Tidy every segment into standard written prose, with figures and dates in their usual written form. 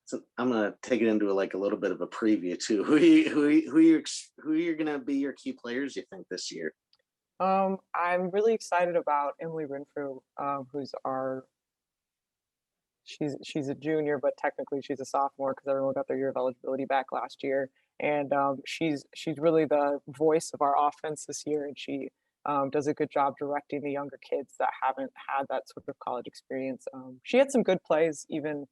So I'm gonna take it into like a little bit of a preview too. Who you're gonna be your key players, you think, this year? I'm really excited about Emily Renfrew, who's she's a junior, but technically she's a sophomore because everyone got their year of eligibility back last year. And she's really the voice of our offense this year, and she does a good job directing the younger kids that haven't had that sort of college experience. She had some good plays even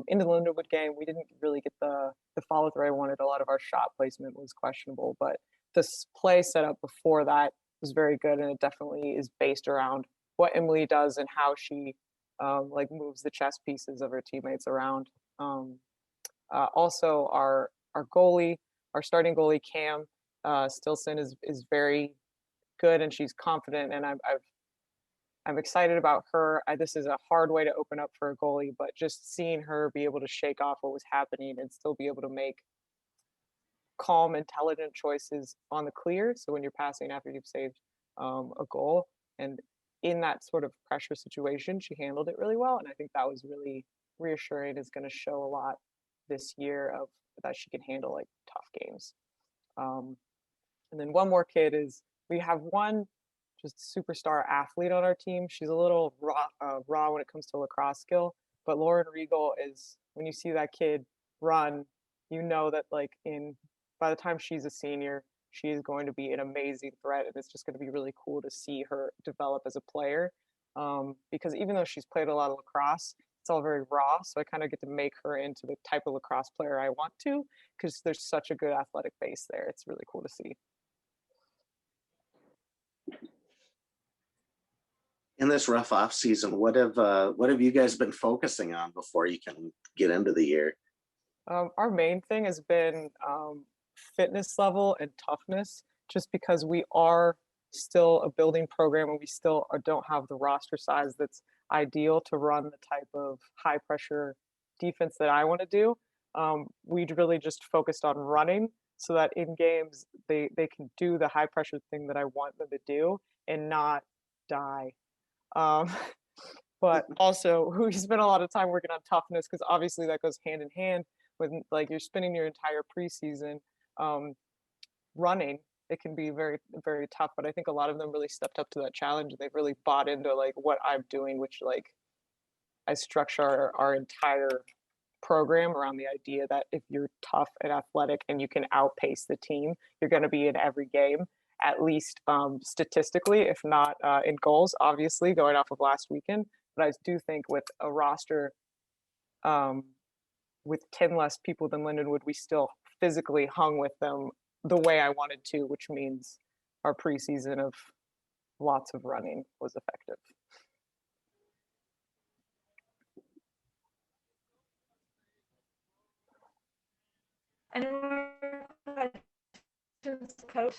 in the Lindenwood game. We didn't really get the follow through I wanted. A lot of our shot placement was questionable, but this play setup before that was very good, and it definitely is based around what Emily does and how she like moves the chess pieces of her teammates around. Also, our goalie, our starting goalie Cam Stilson is very good, and she's confident, and I'm excited about her. This is a hard way to open up for a goalie, but just seeing her be able to shake off what was happening and still be able to make calm, intelligent choices on the clear. So when you're passing after you've saved a goal, and in that sort of pressure situation, she handled it really well, and I think that was really reassuring. Is going to show a lot this year of that she can handle like tough games. And then one more kid is we have one just superstar athlete on our team. She's a little raw when it comes to lacrosse skill, but Lauren Regal is, when you see that kid run, you know that like by the time she's a senior, she is going to be an amazing threat, and it's just going to be really cool to see her develop as a player. Because even though she's played a lot of lacrosse, it's all very raw. So I kind of get to make her into the type of lacrosse player I want to, because there's such a good athletic base there. It's really cool to see. In this rough off season, what have you guys been focusing on before you can get into the year? Our main thing has been fitness level and toughness, just because we are still a building program and we still don't have the roster size that's ideal to run the type of high pressure defense that I want to do. We really just focused on running so that in games they can do the high pressure thing that I want them to do and not die. Um, but also we spent a lot of time working on toughness because obviously that goes hand in hand with like you're spending your entire preseason running. It can be very very tough, but I think a lot of them really stepped up to that challenge. They've really bought into like what I'm doing, which like I structure our entire program around the idea that if you're tough and athletic and you can outpace the team, you're going to be in every game, at least statistically, if not in goals, obviously, going off of last weekend. But I do think with a roster um, with 10 less people than Lindenwood, we still physically hung with them the way I wanted to, which means our preseason of lots of running was effective. Any more questions, Coach?